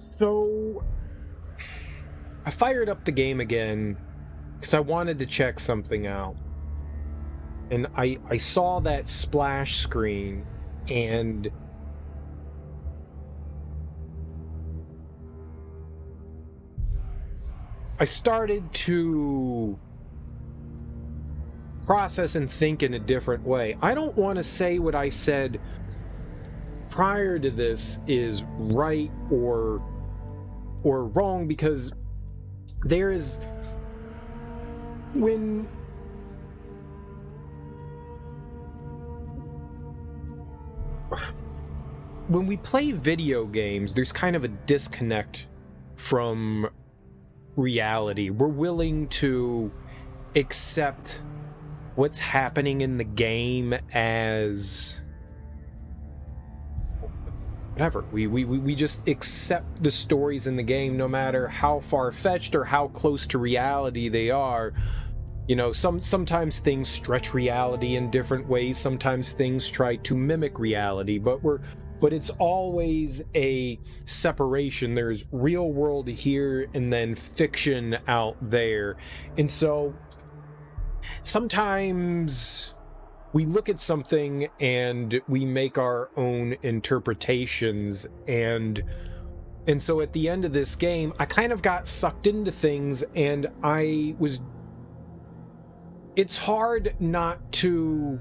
So I fired up the game again because I wanted to check something out. And I saw that splash screen, and I started to process and think in a different way. I don't want to say what I said prior to this is right or wrong, because there is when we play video games, there's kind of a disconnect from reality. We're willing to accept what's happening in the game as whatever. We just accept the stories in the game, no matter how far-fetched or how close to reality they are. You know, sometimes things stretch reality in different ways. Sometimes things try to mimic reality, but it's always a separation. There's real world here and then fiction out there. And so sometimes we look at something and we make our own interpretations, and so at the end of this game, I kind of got sucked into things, and it's hard not to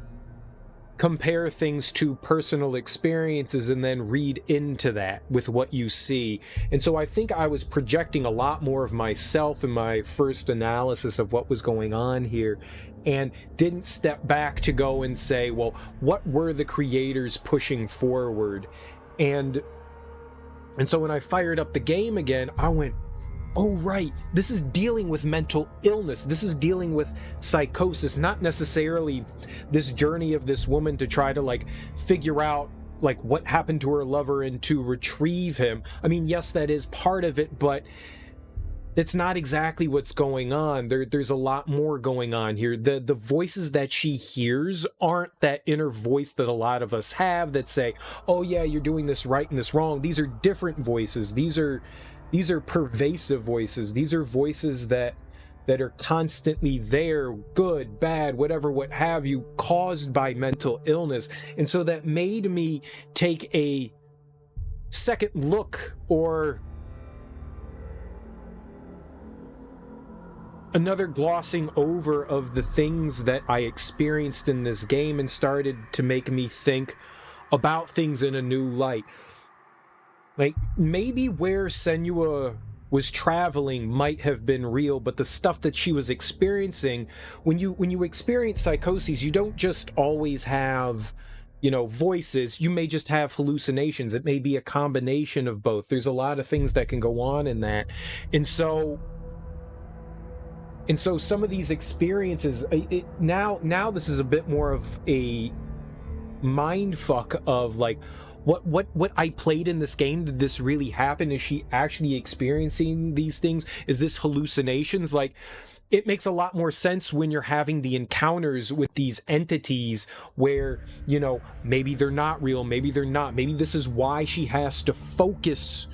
compare things to personal experiences and then read into that with what you see. And so I think I was projecting a lot more of myself in my first analysis of what was going on here, and didn't step back to go and say, well, what were the creators pushing forward? And so when I fired up the game again, I went, oh, right, this is dealing with mental illness. This is dealing with psychosis, not necessarily this journey of this woman to try to, like, figure out, like, what happened to her lover and to retrieve him. I mean, yes, that is part of it, but it's not exactly what's going on. There's a lot more going on here. The voices that she hears aren't that inner voice that a lot of us have that say, oh, yeah, you're doing this right and this wrong. These are different voices. These are pervasive voices. These are voices that are constantly there, good, bad, whatever, what have you, caused by mental illness. And so that made me take a second look, or another glossing over of the things that I experienced in this game, and started to make me think about things in a new light. Like, maybe where Senua was traveling might have been real, but the stuff that she was experiencing, when you experience psychoses, you don't just always have, you know, voices. You may just have hallucinations. It may be a combination of both. There's a lot of things that can go on in that. And so some of these experiences, now this is a bit more of a mind fuck of, like, what I played in this game. Did this really happen? Is she actually experiencing these things? Is this hallucinations? Like, it makes a lot more sense when you're having the encounters with these entities where, you know, maybe they're not real, maybe they're not. Maybe this is why she has to focus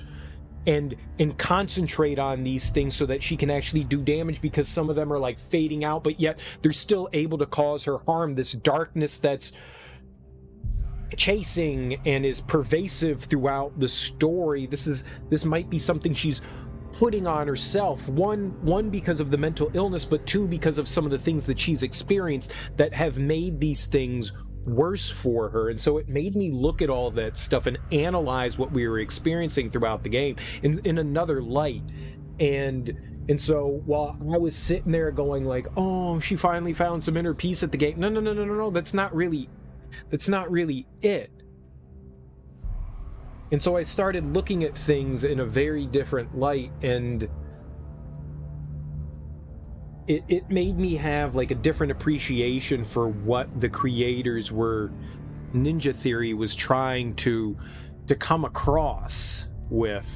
and concentrate on these things so that she can actually do damage, because some of them are, like, fading out, but yet they're still able to cause her harm. This darkness that's chasing and is pervasive throughout the story. This might be something she's putting on herself. One because of the mental illness, but two because of some of the things that she's experienced that have made these things worse for her. And so it made me look at all that stuff and analyze what we were experiencing throughout the game in another light. And so while I was sitting there going, like, oh, she finally found some inner peace at the game. No, that's not really it. And so I started looking at things in a very different light, and it made me have, like, a different appreciation for what the creators were, Ninja Theory was trying to come across with.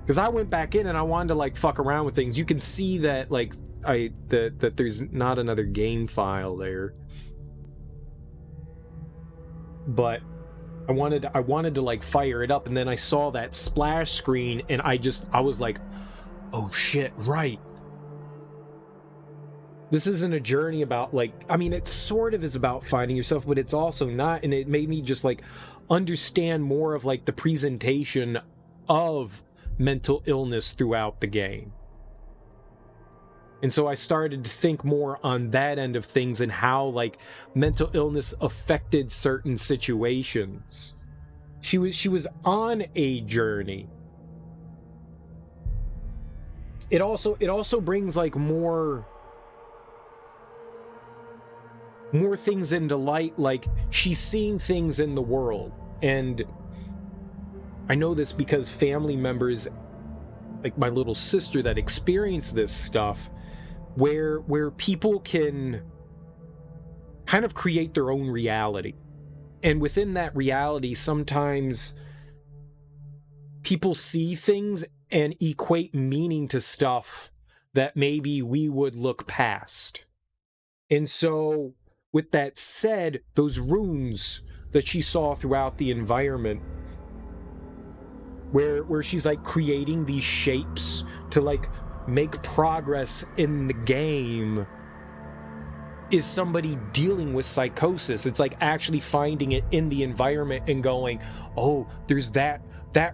Because I went back in and I wanted to, like, fuck around with things. You can see that, like, that there's not another game file there. But I wanted to like fire it up, and then I saw that splash screen, and I was like, oh shit, right. This isn't a journey about like, I mean, it sort of is about finding yourself, but it's also not. And it made me just like understand more of like the presentation of mental illness throughout the game. And so I started to think more on that end of things and how like mental illness affected certain situations. She was on a journey. It also brings like more things into light, like she's seeing things in the world. And I know this because family members, like my little sister that experienced this stuff, where people can kind of create their own reality. And within that reality, sometimes people see things and equate meaning to stuff that maybe we would look past. And so, with that said, those runes that she saw throughout the environment, where she's like creating these shapes to like make progress in the game, is somebody dealing with psychosis. It's like actually finding it in the environment and going, oh, there's that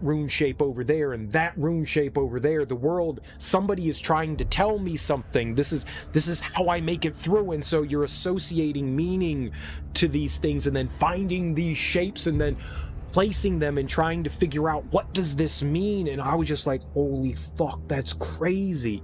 rune shape over there and that rune shape over there. The world, somebody is trying to tell me something. This is how I make it through. And so you're associating meaning to these things and then finding these shapes and then placing them and trying to figure out, what does this mean? And I was just like, holy fuck, that's crazy.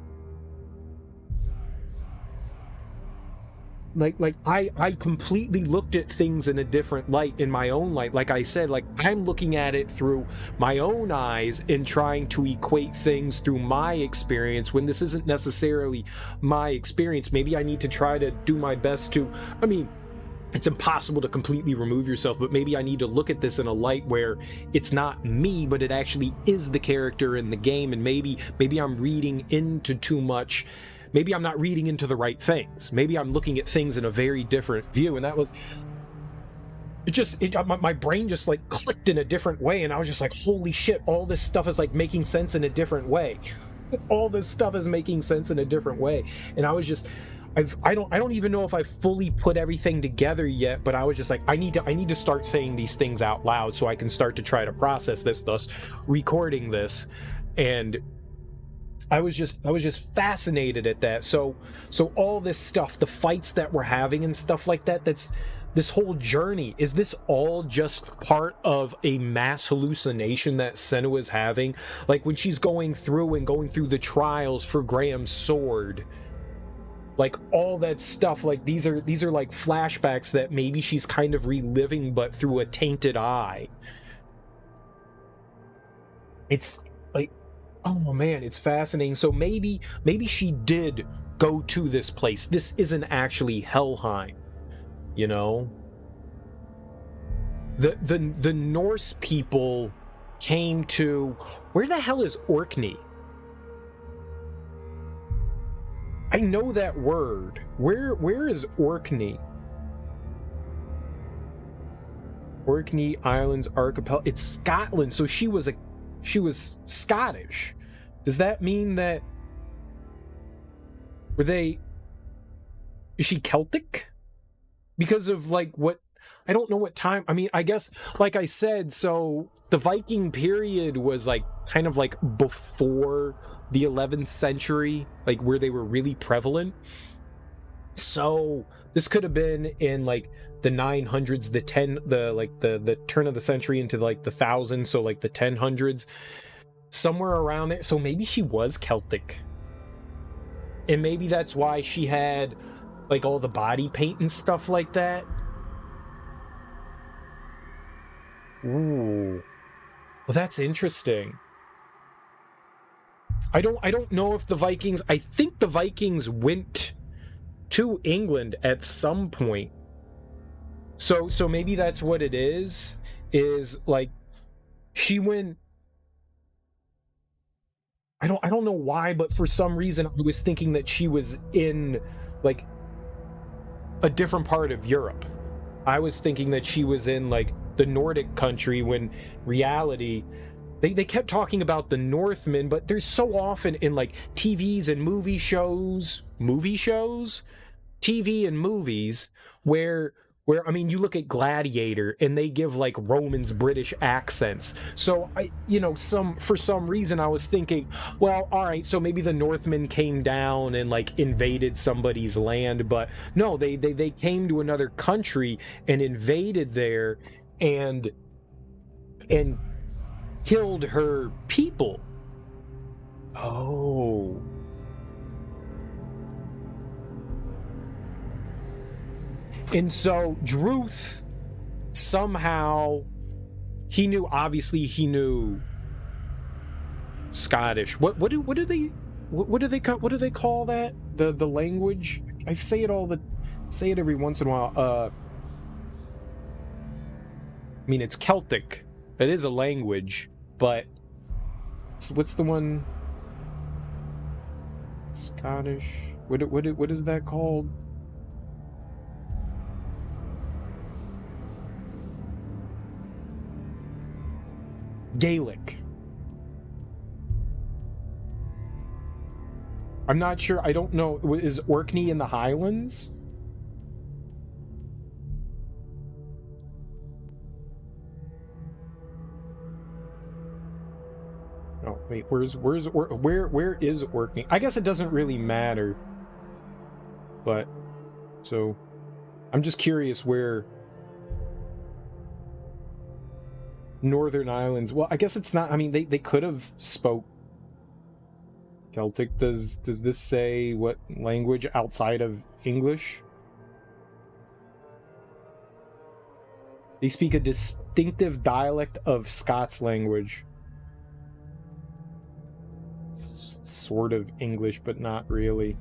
Like I completely looked at things in a different light, in my own light. Like I said, like I'm looking at it through my own eyes and trying to equate things through my experience when this isn't necessarily my experience. Maybe I need to try to do my best to, I mean, it's impossible to completely remove yourself, but maybe I need to look at this in a light where it's not me, but it actually is the character in the game. And maybe I'm reading into too much. Maybe I'm not reading into the right things. Maybe I'm looking at things in a very different view. And that was, my brain just like clicked in a different way. And I was just like, holy shit, all this stuff is like making sense in a different way. All this stuff is making sense in a different way. And I was just, I don't even know if I fully put everything together yet, but I was just like, I need to start saying these things out loud so I can start to try to process this, thus recording this. And I was just fascinated at that. So all this stuff, the fights that we're having and stuff like that, that's this whole journey. Is this all just part of a mass hallucination that Senua is having? Like when she's going through the trials for Graham's sword, like all that stuff, like these are like flashbacks that maybe she's kind of reliving, but through a tainted eye. It's like, oh man, it's fascinating. So maybe she did go to this place. This isn't actually Helheim, you know? The Norse people came to, where the hell is Orkney? I know that word. Where is Orkney? Orkney Islands Archipelago. It's Scotland. So she was Scottish. Does that mean that is she Celtic? Because of like what, I don't know what time. I mean, I guess like I said, so the Viking period was like kind of like before the 11th century, like where they were really prevalent. So this could have been in like the 900s, the turn of the century into like the thousands, so like the 1000s, somewhere around there. So maybe she was Celtic, and maybe that's why she had like all the body paint and stuff like that. Ooh, well, that's interesting. I don't know if the Vikings, I think the Vikings went to England at some point. So maybe that's what it is like she went, I don't know why, but for some reason I was thinking that she was in like a different part of Europe. I was thinking that she was in like the Nordic country, when reality, they kept talking about the Northmen, but there's so often in like TVs and TV and movies where I mean, you look at Gladiator and they give like Romans British accents. So for some reason I was thinking, well, all right, so maybe the Northmen came down and like invaded somebody's land, but no, they came to another country and invaded there and killed her people. Oh. And so Druth somehow he knew Scottish. What do they call that? The language? I say it every once in a while. I mean, it's Celtic. It is a language, but what's the one? Scottish. What is that called? Gaelic. I'm not sure. I don't know. Is Orkney in the Highlands? Oh wait, where is Orkney? I guess it doesn't really matter. But so I'm just curious where Northern Islands. Well, I guess it's not. I mean, they could have spoke Celtic. Does this say what language outside of English? They speak a distinctive dialect of Scots language. It's sort of English, but not really.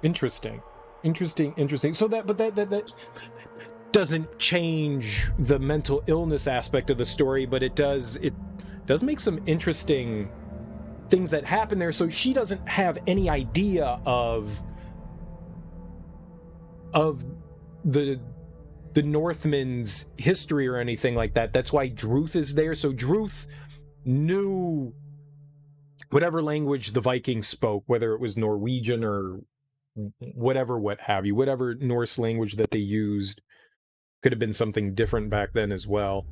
Interesting. So that doesn't change the mental illness aspect of the story, but it does make some interesting things that happen there. So she doesn't have any idea of the Northmen's history or anything like that. That's why Druth is there. So Druth knew whatever language the Vikings spoke, whether it was Norwegian or whatever Norse language that they used. Could have been something different back then as well.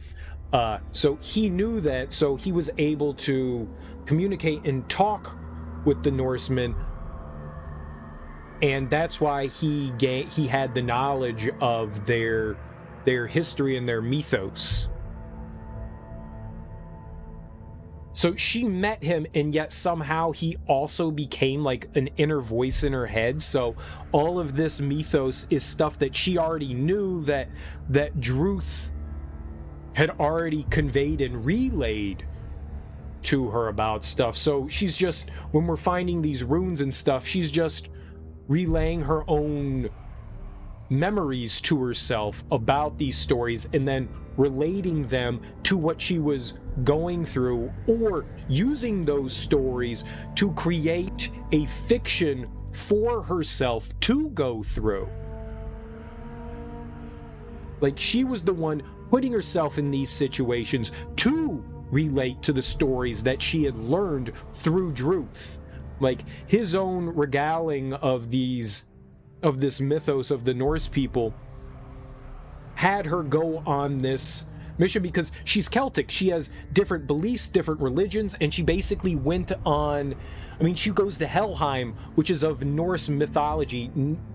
So he knew that, so he was able to communicate and talk with the Norsemen, and that's why he had the knowledge of their history and their mythos. So she met him, and yet somehow he also became like an inner voice in her head. So all of this mythos is stuff that she already knew that Druth had already conveyed and relayed to her about stuff. So she's just, when we're finding these runes and stuff, she's just relaying her own memories to herself about these stories and then relating them to what she was going through, or using those stories to create a fiction for herself to go through. Like, she was the one putting herself in these situations to relate to the stories that she had learned through Druth. Like, his own regaling of this mythos of the Norse people had her go on this mission because she's Celtic. She has different beliefs, different religions, and she basically went on, I mean, she goes to Helheim, which is of Norse mythology,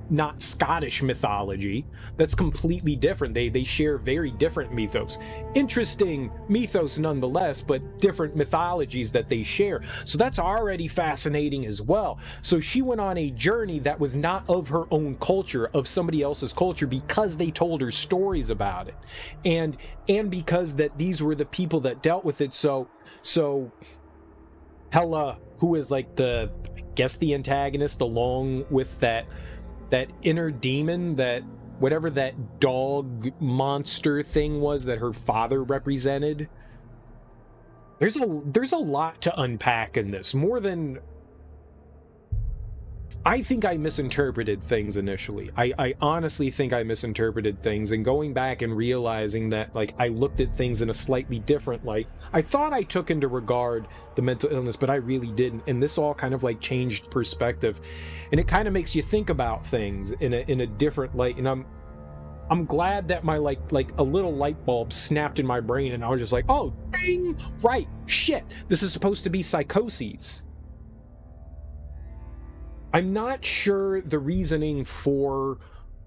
not Scottish mythology. That's completely different. They share very different mythos. Interesting mythos nonetheless, but different mythologies that they share. So that's already fascinating as well. So she went on a journey that was not of her own culture, of somebody else's culture, because they told her stories about it. And because that these were the people that dealt with it. So Hela, who is like I guess the antagonist, along with that inner demon, that whatever that dog monster thing was that her father represented. There's a lot to unpack in this, more than I think I misinterpreted things initially. I honestly think I misinterpreted things, and going back and realizing that, like, I looked at things in a slightly different light. I thought I took into regard the mental illness, but I really didn't. And this all kind of like changed perspective, and it kind of makes you think about things in a different light. And I'm glad that my like a little light bulb snapped in my brain, and I was just like, oh, dang, right, shit, this is supposed to be psychoses. I'm not sure the reasoning for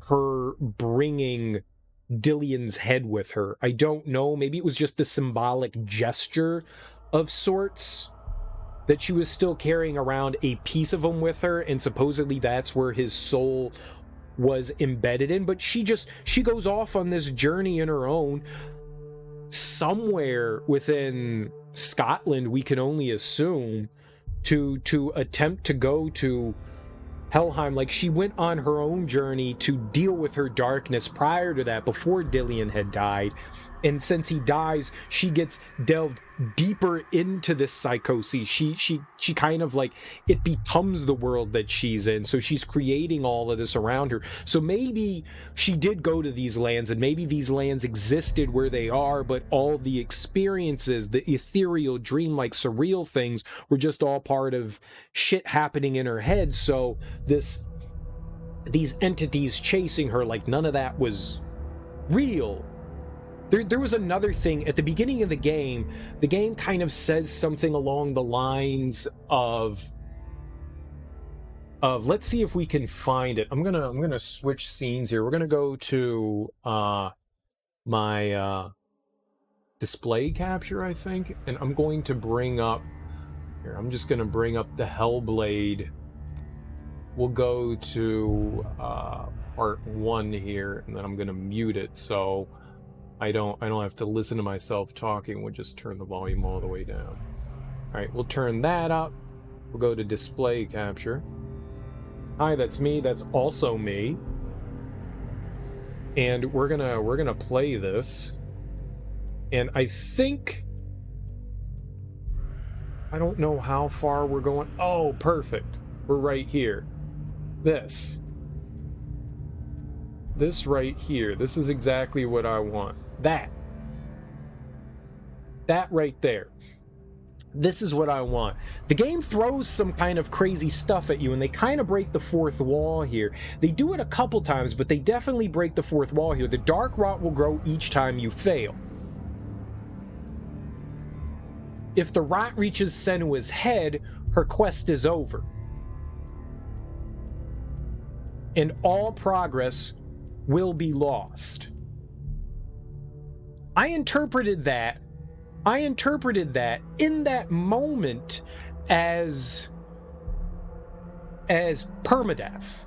her bringing Dillian's head with her. I don't know. Maybe it was just a symbolic gesture of sorts, that she was still carrying around a piece of him with her, and supposedly that's where his soul was embedded in. But she goes off on this journey in her own, somewhere within Scotland, we can only assume, to attempt to go to Helheim. Like, she went on her own journey to deal with her darkness prior to that, before Dillian had died. And since he dies, she gets delved deeper into this psychosis. She kind of like, it becomes the world that she's in. So she's creating all of this around her. So maybe she did go to these lands, and maybe these lands existed where they are, but all the experiences, the ethereal, dreamlike, surreal things, were just all part of shit happening in her head. So these entities chasing her, like, none of that was real. There was another thing at the beginning of the game. The game kind of says something along the lines of let's see if we can find it. I'm gonna switch scenes here. We're gonna go to my display capture, I think, and I'm going to bring up here. I'm just gonna bring up the Hellblade. We'll go to part 1 here, and then I'm gonna mute it so I don't have to listen to myself talking. We'll just turn the volume all the way down. All right, we'll turn that up. We'll go to display capture. Hi, that's me. That's also me. And we're gonna play this. And I think, I don't know how far we're going. Oh, perfect. We're right here. This right here. This is exactly what I want. That right there. This is what I want. The game throws some kind of crazy stuff at you, and they kind of break the fourth wall here. They do it a couple times, but they definitely break the fourth wall here. The dark rot will grow each time you fail. If the rot reaches Senua's head, her quest is over, and all progress will be lost. I interpreted that in that moment as permadeath.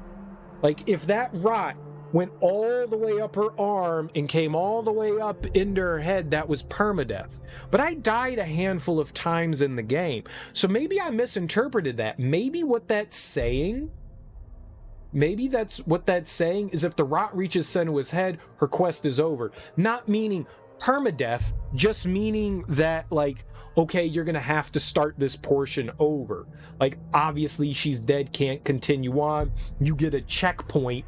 Like, if that rot went all the way up her arm and came all the way up into her head, that was permadeath. But I died a handful of times in the game, so maybe I misinterpreted that. Maybe what that's saying is, if the rot reaches Senua's head, her quest is over. Not meaning permadeath, just meaning that, like, okay, you're gonna have to start this portion over. Like, obviously she's dead, can't continue on. You get a checkpoint,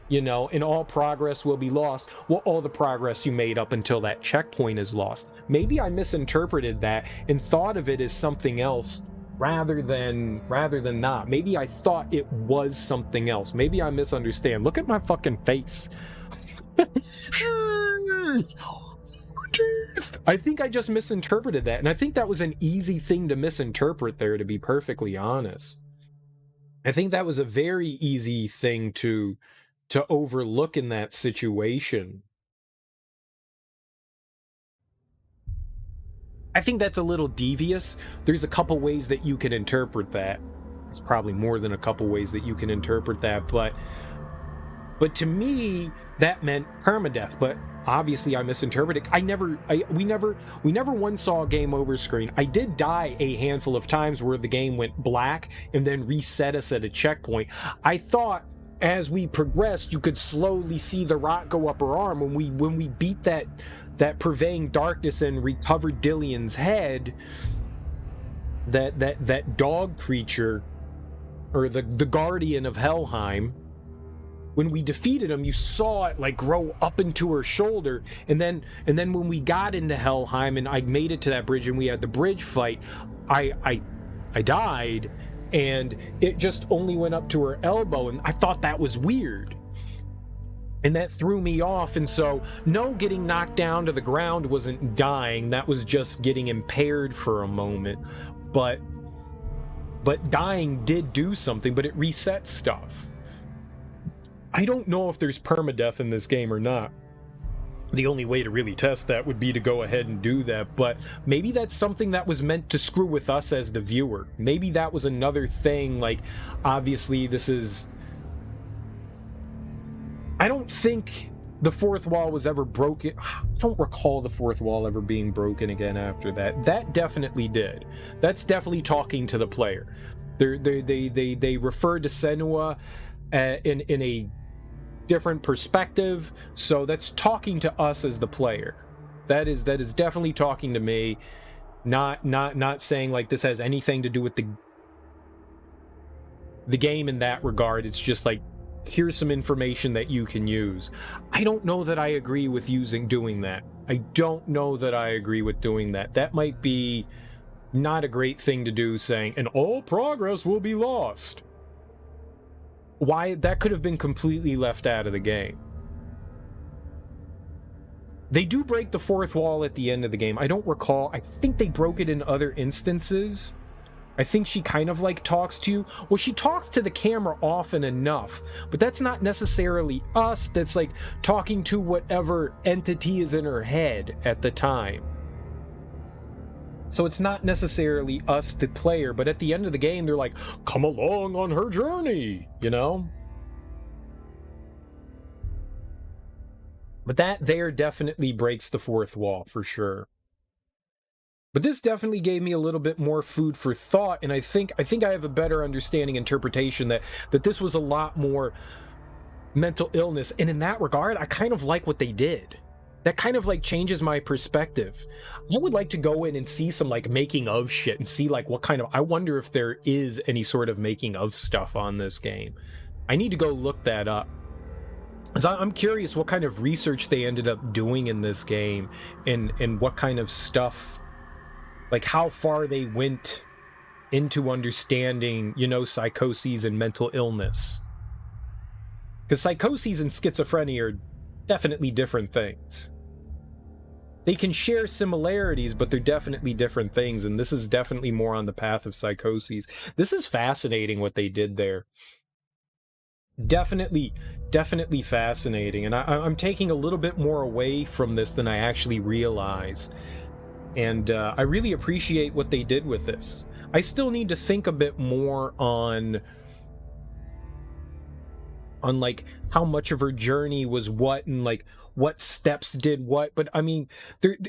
you know, and all progress will be lost. Well, all the progress you made up until that checkpoint is lost. Maybe I misinterpreted that and thought of it as something else rather than not. Maybe I thought it was something else. Maybe I misunderstand. Look at my fucking face. I think I just misinterpreted that, and I think that was an easy thing to misinterpret there, to be perfectly honest. I think that was a very easy thing to overlook in that situation. I think that's a little devious. There's a couple ways that you can interpret that. There's probably more than a couple ways that you can interpret that, but to me, that meant permadeath. But obviously I misinterpreted. We never once saw a game over screen. I did die a handful of times where the game went black and then reset us at a checkpoint. I thought as we progressed, you could slowly see the rot go up her arm. When we beat that purveying darkness and recovered Dillian's head, that dog creature, or the guardian of Helheim, when we defeated him, you saw it like grow up into her shoulder. And then when we got into Helheim and I made it to that bridge and we had the bridge fight, I died, and it just only went up to her elbow, and I thought that was weird. And that threw me off. And so, no, getting knocked down to the ground wasn't dying. That was just getting impaired for a moment. But dying did do something, but it reset stuff. I don't know if there's permadeath in this game or not. The only way to really test that would be to go ahead and do that, but maybe that's something that was meant to screw with us as the viewer. Maybe that was another thing, like, obviously this is... I don't think the fourth wall was ever broken. I don't recall the fourth wall ever being broken again after that. That definitely did. That's definitely talking to the player. They referred to Senua in a different perspective, so that's talking to us as the player. That is definitely talking to me, not saying like this has anything to do with the game in that regard. It's just like, here's some information that you can use. I don't know that I agree with doing that. I don't know that I agree with doing that. That might be not a great thing to do, saying, and all progress will be lost. Why? That could have been completely left out of the game. They do break the fourth wall at the end of the game. I don't recall. I think they broke it in other instances. I think she kind of like talks to you. Well, she talks to the camera often enough, but that's not necessarily us. That's like talking to whatever entity is in her head at the time. So it's not necessarily us, the player, but at the end of the game, they're like, come along on her journey, you know? But that there definitely breaks the fourth wall, for sure. But this definitely gave me a little bit more food for thought, and I think I have a better understanding, interpretation that this was a lot more mental illness, and in that regard, I kind of like what they did. That kind of like changes my perspective. I would like to go in and see some like making of shit and see like what kind of, I wonder if there is any sort of making of stuff on this game. I need to go look that up. Because I'm curious what kind of research they ended up doing in this game, and what kind of stuff, like how far they went into understanding, you know, psychoses and mental illness. Because psychoses and schizophrenia are definitely different things. They can share similarities, but they're definitely different things, and this is definitely more on the path of psychoses. This is fascinating what they did there. Definitely fascinating, and I'm taking a little bit more away from this than I actually realize, and I really appreciate what they did with this. I still need to think a bit more on like how much of her journey was what, and like what steps did what. But I mean,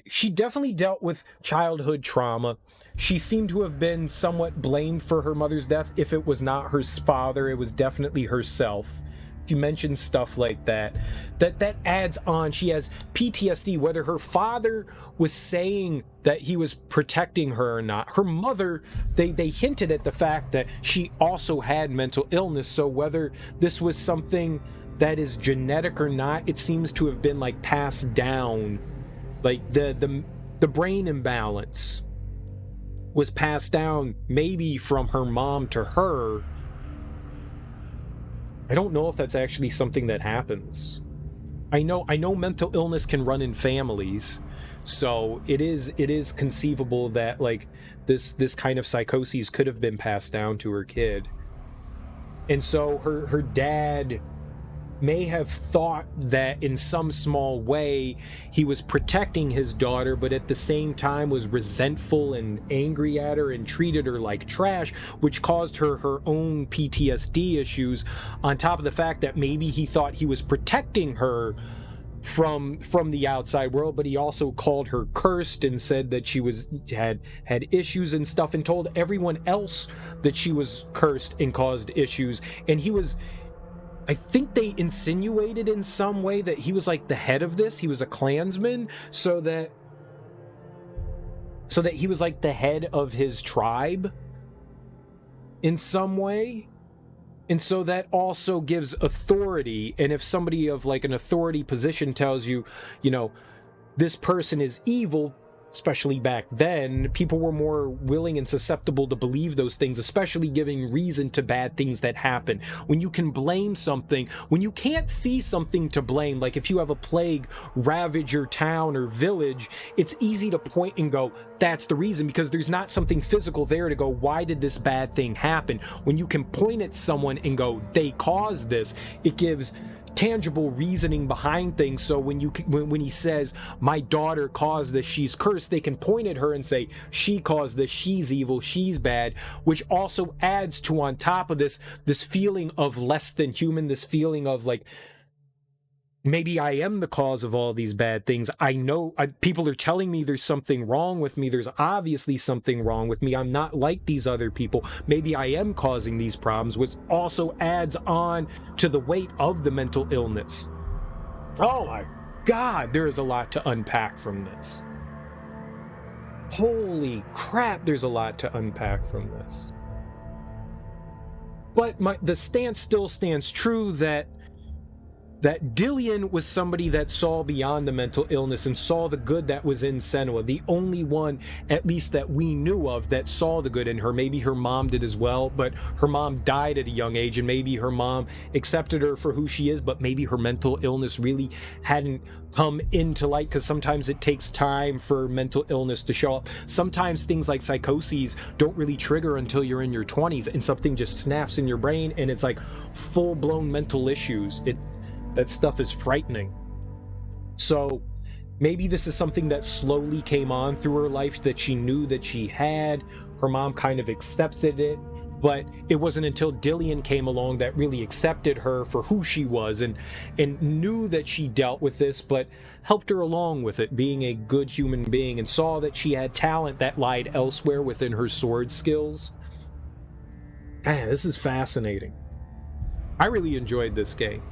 she definitely dealt with childhood trauma. She seemed to have been somewhat blamed for her mother's death. If it was not her father, it was definitely herself. You mentioned stuff like that adds on. She has PTSD, whether her father was saying that he was protecting her or not. Her mother, they hinted at the fact that she also had mental illness, so whether this was something that is genetic or not, it seems to have been like passed down. Like the brain imbalance was passed down maybe from her mom to her. I don't know if that's actually something that happens. I know mental illness can run in families, so it is conceivable that like this kind of psychoses could have been passed down to her kid. And so her dad may have thought that in some small way he was protecting his daughter, but at the same time was resentful and angry at her and treated her like trash, which caused her own PTSD issues, on top of the fact that maybe he thought he was protecting her from the outside world, but he also called her cursed and said that she had issues and stuff, and told everyone else that she was cursed and caused issues. And I think they insinuated in some way that he was like the head of this. He was a Klansman, so that he was like the head of his tribe in some way. And so that also gives authority. And if somebody of like an authority position tells you, you know, this person is evil, especially back then, people were more willing and susceptible to believe those things, especially giving reason to bad things that happen. When you can blame something, when you can't see something to blame, like if you have a plague ravage your town or village, it's easy to point and go, that's the reason, because there's not something physical there to go, why did this bad thing happen? When you can point at someone and go, they caused this, it gives tangible reasoning behind things. So when he says my daughter caused this, she's cursed, they can point at her and say she caused this, she's evil, she's bad, which also adds to, on top of this feeling of less than human, this feeling of like, maybe I am the cause of all these bad things. I know people are telling me there's something wrong with me. There's obviously something wrong with me. I'm not like these other people. Maybe I am causing these problems, which also adds on to the weight of the mental illness. Oh my God, there is a lot to unpack from this. Holy crap, there's a lot to unpack from this. But the stance still stands true that Dillion was somebody that saw beyond the mental illness and saw the good that was in Senua. The only one, at least that we knew of, that saw the good in her. Maybe her mom did as well, but her mom died at a young age, and maybe her mom accepted her for who she is, but maybe her mental illness really hadn't come into light, because sometimes it takes time for mental illness to show up. Sometimes things like psychoses don't really trigger until you're in your 20s, and something just snaps in your brain, and it's like full-blown mental issues. That stuff is frightening. So maybe this is something that slowly came on through her life, that she knew that she had. Her mom kind of accepted it, but it wasn't until Dillion came along that really accepted her for who she was and knew that she dealt with this, but helped her along with it, being a good human being, and saw that she had talent that lied elsewhere within her sword skills. Man, this is fascinating. I really enjoyed this game.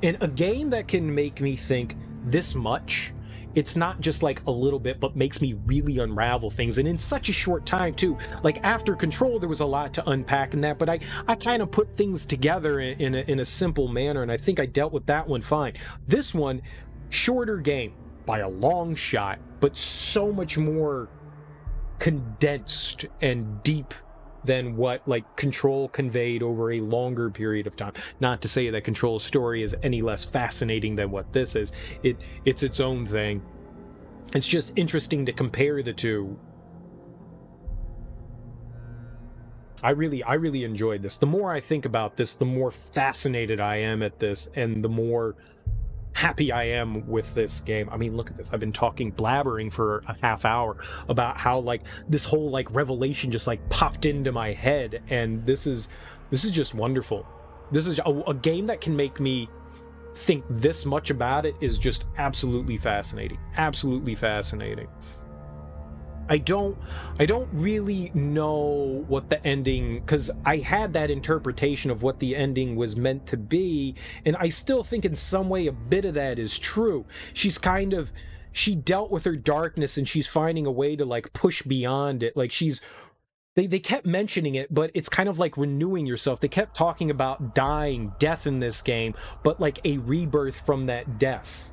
And a game that can make me think this much, it's not just like a little bit, but makes me really unravel things, and in such a short time too. Like after Control, there was a lot to unpack in that, but I kind of put things together in a simple manner, and I think I dealt with that one fine. This one, shorter game by a long shot, but so much more condensed and deep than what like Control conveyed over a longer period of time. Not to say that Control's story is any less fascinating than what this is. It's its own thing. It's just interesting to compare the two. I really enjoyed this. The more I think about this, the more fascinated I am at this, and the more happy I am with this game. I mean, look at this. I've been blabbering for a half hour about how like this whole like revelation just like popped into my head, and this is just wonderful. This is a game that can make me think this much about it is just absolutely fascinating. Absolutely fascinating. I don't really know what the ending, because I had that interpretation of what the ending was meant to be, and I still think in some way a bit of that is true. She dealt with her darkness, and she's finding a way to like push beyond it. Like they kept mentioning it, but it's kind of like renewing yourself. They kept talking about death in this game, but like a rebirth from that death.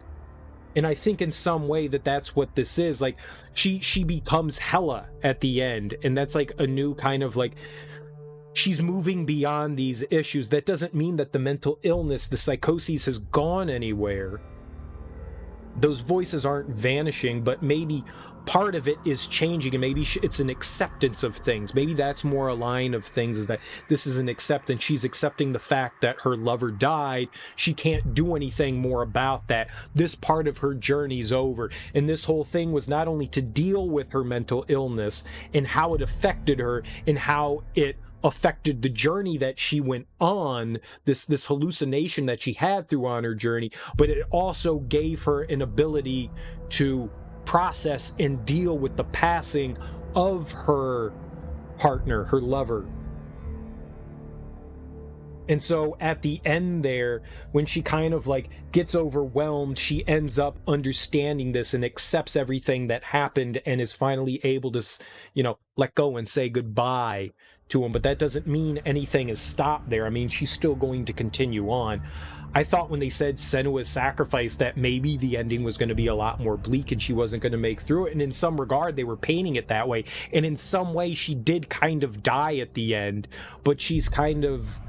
And I think in some way that's what this is. Like she becomes Hela at the end, and that's like a new kind of like, she's moving beyond these issues. That doesn't mean that the mental illness, the psychoses, has gone anywhere. Those voices aren't vanishing, but maybe part of it is changing, and maybe it's an acceptance of things. Maybe that's more a line of things, is that this is an acceptance. She's accepting the fact that her lover died. She can't do anything more about that. This part of her journey's over, and this whole thing was not only to deal with her mental illness and how it affected her and how it affected the journey that she went on, this hallucination that she had through on her journey, but it also gave her an ability to process and deal with the passing of her partner, her lover. And so at the end there, when she kind of like gets overwhelmed, she ends up understanding this and accepts everything that happened, and is finally able to, let go and say goodbye to him, but that doesn't mean anything is stopped there. I mean, she's still going to continue on. I thought when they said Senua's sacrifice that maybe the ending was going to be a lot more bleak and she wasn't going to make through it, and in some regard they were painting it that way, and in some way she did kind of die at the end, but she's kind of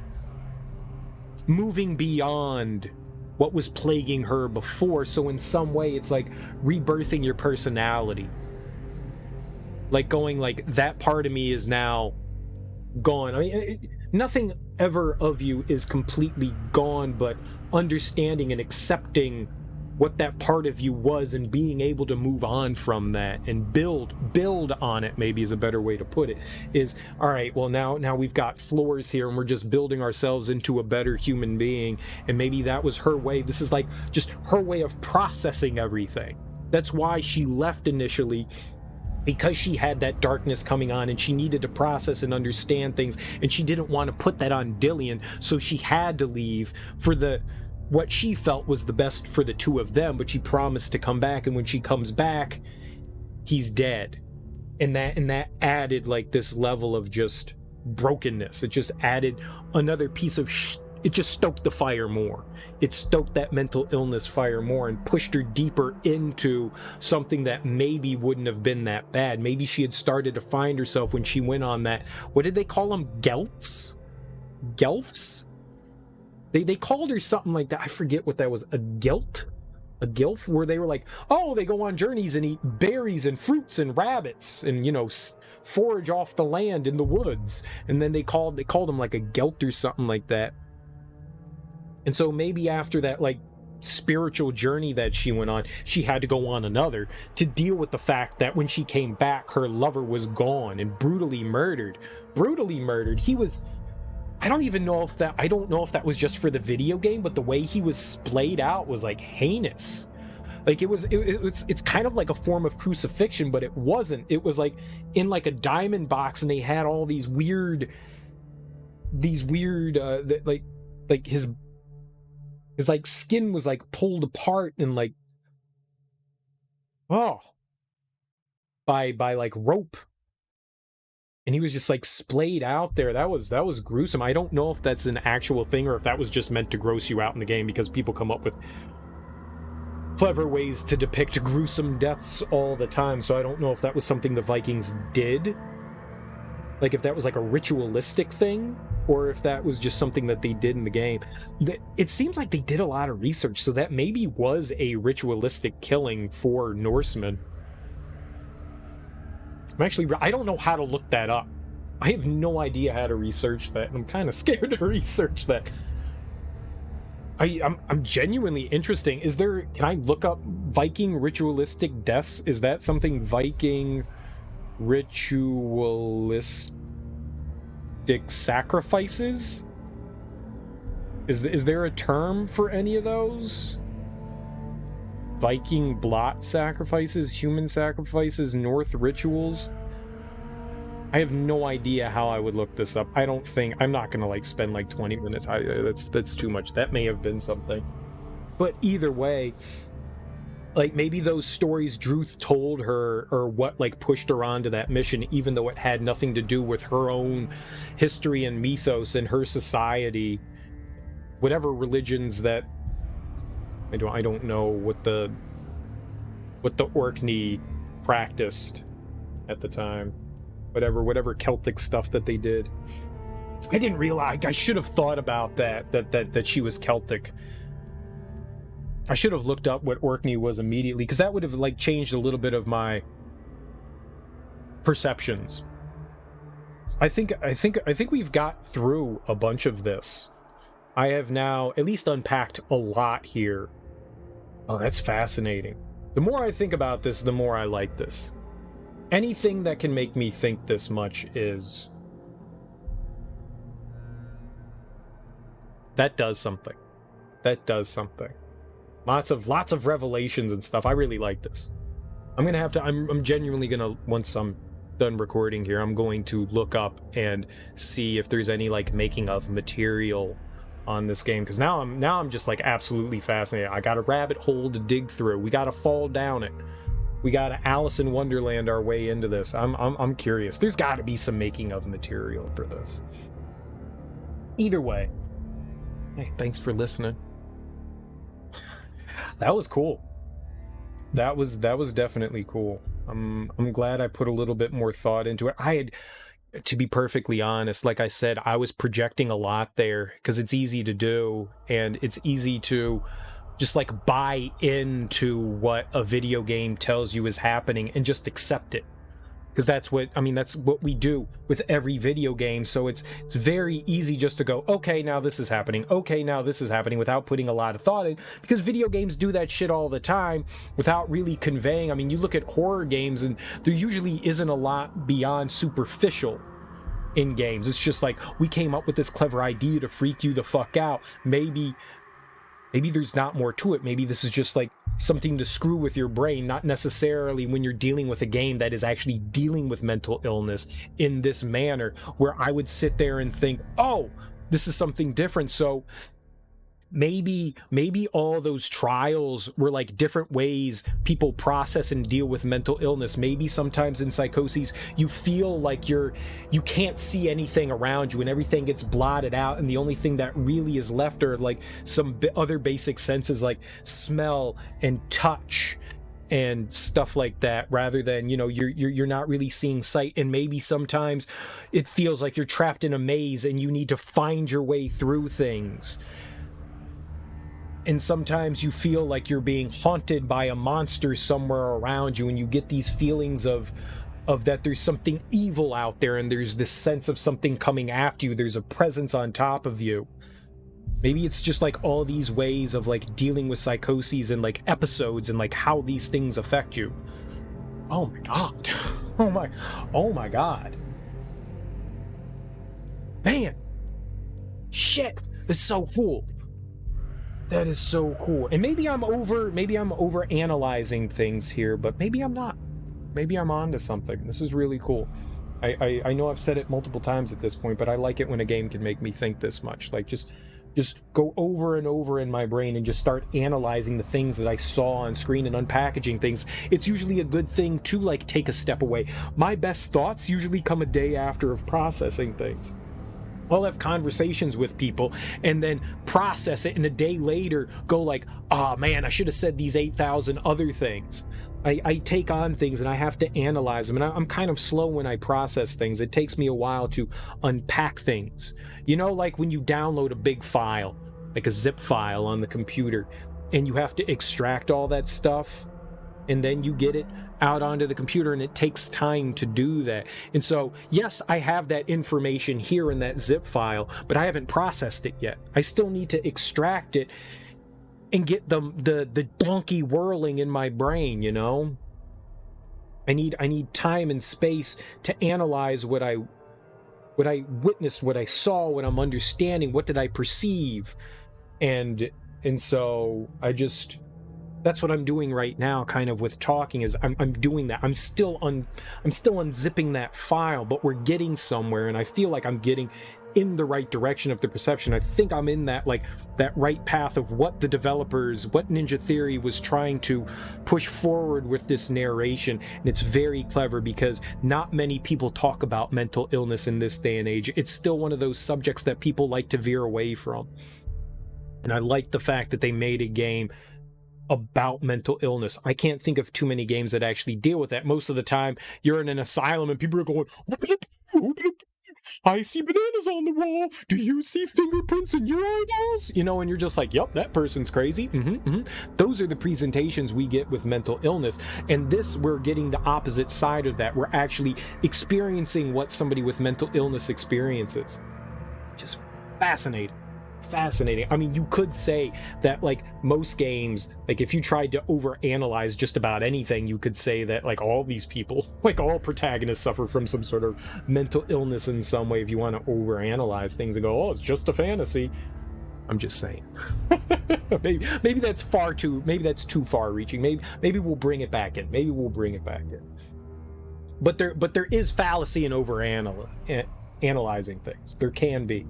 moving beyond what was plaguing her before, so in some way it's like rebirthing your personality, like going like, that part of me is now gone. I mean, nothing ever of you is completely gone, but understanding and accepting what that part of you was and being able to move on from that and build on it, maybe is a better way to put it, is all right, well, now we've got floors here and we're just building ourselves into a better human being. And maybe that was her way. This is like just her way of processing everything. That's why she left initially, because she had that darkness coming on and she needed to process and understand things, and she didn't want to put that on Dillian, so she had to leave for what she felt was the best for the two of them. But she promised to come back, and when she comes back, he's dead. And that added like this level of just brokenness. It just added another piece of it just stoked the fire more. It stoked that mental illness fire more and pushed her deeper into something that maybe wouldn't have been that bad. Maybe she had started to find herself when she went on that, what did they call them? Gelfs? They called her something like that. I forget what that was. A gelt? A gilf? Where they were like, oh, they go on journeys and eat berries and fruits and rabbits and, you know, forage off the land in the woods. And then they called them like a gelt or something like that. And so maybe after that, like, spiritual journey that she went on, she had to go on another to deal with the fact that when she came back, her lover was gone and brutally murdered. He was, I don't know if that was just for the video game, but the way he was splayed out was like heinous. Like it's kind of like a form of crucifixion, but it wasn't. It was like in like a diamond box, and they had all these weird like his like skin was like pulled apart and like, by like rope, and he was just like splayed out there. That was gruesome. I don't know if that's an actual thing or if that was just meant to gross you out in the game, because people come up with clever ways to depict gruesome deaths all the time. So I don't know if that was something the Vikings did, like if that was like a ritualistic thing, or if that was just something that they did in the game. It seems like they did a lot of research, so that maybe was a ritualistic killing for Norsemen. I don't know how to look that up. I have no idea how to research that, and I'm kind of scared to research that. I'm genuinely interesting. Can I look up Viking ritualistic deaths? Is that something Viking ritualistic sacrifices? Is there a term for any of those? Viking blot sacrifices, human sacrifices, North rituals. I have no idea how I would look this up. I'm not gonna like spend like 20 minutes. That's too much. That may have been something. But either way, like maybe those stories Druth told her or what like pushed her onto that mission, even though it had nothing to do with her own history and mythos and her society, whatever religions that I don't know what the Orkney practiced at the time, whatever Celtic stuff that they did. I didn't realize. I should have thought about that she was Celtic. I should have looked up what Orkney was immediately, because that would have like changed a little bit of my perceptions. I think we've got through a bunch of this. I have now at least unpacked a lot here. Oh, that's fascinating. The more I think about this, the more I like this. Anything that can make me think this much is... that does something. That does something. Lots of revelations and stuff. I really like this. I'm genuinely gonna, once I'm done recording here, I'm going to look up and see if there's any like making of material on this game, because now I'm just like absolutely fascinated. I got a rabbit hole to dig through. We gotta fall down it. We got to Alice in Wonderland our way into this. I'm curious. There's got to be some making of material for this. Either way, hey, thanks for listening. That was cool. That was definitely cool. I'm glad I put a little bit more thought into it. I had, to be perfectly honest, like I said, I was projecting a lot there because it's easy to do, and it's easy to just like buy into what a video game tells you is happening and just accept it, because that's what we do with every video game. So it's very easy just to go, okay, now this is happening, okay, now this is happening, without putting a lot of thought in, because video games do that shit all the time without really conveying. I mean, you look at horror games and there usually isn't a lot beyond superficial in games. It's just like, we came up with this clever idea to freak you the fuck out. Maybe there's not more to it. Maybe this is just like something to screw with your brain, not necessarily when you're dealing with a game that is actually dealing with mental illness in this manner, where I would sit there and think, oh, this is something different. So maybe all those trials were like different ways people process and deal with mental illness. Maybe sometimes in psychoses you feel like you can't see anything around you and everything gets blotted out, and the only thing that really is left are like some other basic senses like smell and touch and stuff like that, rather than, you know, you're not really seeing sight. And maybe sometimes it feels like you're trapped in a maze and you need to find your way through things. And sometimes you feel like you're being haunted by a monster somewhere around you, and you get these feelings of that there's something evil out there, and there's this sense of something coming after you. There's a presence on top of you. Maybe it's just like all these ways of like dealing with psychoses and like episodes and like how these things affect you. Oh my god. Oh my god. Man. Shit. It's so cool. That is so cool. And maybe I'm over analyzing things here, but maybe I'm not. Maybe I'm onto something. This is really cool. I know I've said it multiple times at this point, but I like it when a game can make me think this much. Like just go over and over in my brain and just start analyzing the things that I saw on screen and unpackaging things. It's usually a good thing to like take a step away. My best thoughts usually come a day after of processing things. I'll have conversations with people and then process it, and a day later go like, oh man, I should have said these 8,000 other things. I take on things and I have to analyze them, and I'm kind of slow when I process things. It takes me a while to unpack things. You know, like when you download a big file, like a zip file on the computer, and you have to extract all that stuff, and then you get it out onto the computer, and it takes time to do that. And so, yes, I have that information here in that zip file, but I haven't processed it yet. I still need to extract it and get the donkey whirling in my brain, you know? I need time and space to analyze what I witnessed, what I saw, what I'm understanding, what did I perceive. And so that's what I'm doing right now, kind of with talking, is I'm doing that. I'm still unzipping that file, but we're getting somewhere, and I feel like I'm getting in the right direction of the perception. I think I'm in that right path of what the developers, what Ninja Theory was trying to push forward with this narration. And it's very clever because not many people talk about mental illness in this day and age. It's still one of those subjects that people like to veer away from. And I like the fact that they made a game about mental illness. I can't think of too many games that actually deal with that. Most of the time, you're in an asylum and people are going, I see bananas on the wall. Do you see fingerprints in your eyeballs? You know, and you're just like, yep, that person's crazy. Those are the presentations we get with mental illness. And this, we're getting the opposite side of that. We're actually experiencing what somebody with mental illness experiences. Just fascinating. I mean, you could say that like most games, like if you tried to overanalyze just about anything, you could say that like all these people, like all protagonists, suffer from some sort of mental illness in some way. If you want to overanalyze things and go, oh, it's just a fantasy. I'm just saying. maybe that's too far reaching. Maybe we'll bring it back in. But there is fallacy in analyzing things. There can be.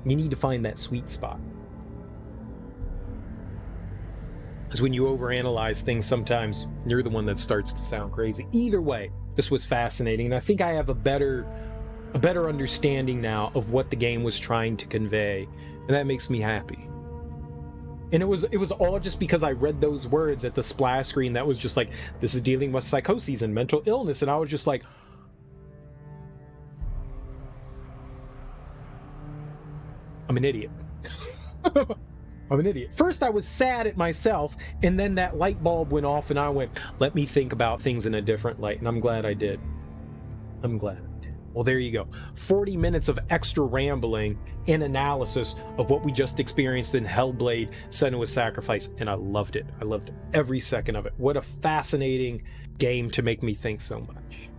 You need to find that sweet spot. Because when you overanalyze things, sometimes you're the one that starts to sound crazy. Either way, this was fascinating, and I think I have a better understanding now of what the game was trying to convey, and that makes me happy. And it was all just because I read those words at the splash screen that was just like, this is dealing with psychoses and mental illness, and I was just like, I'm an idiot. I'm an idiot. First I was sad at myself, and then that light bulb went off and I went, let me think about things in a different light, and I'm glad I did. I'm glad I did. Well, there you go. 40 minutes of extra rambling and analysis of what we just experienced in Hellblade: Senua's Sacrifice, and I loved it. I loved every second of it. What a fascinating game to make me think so much.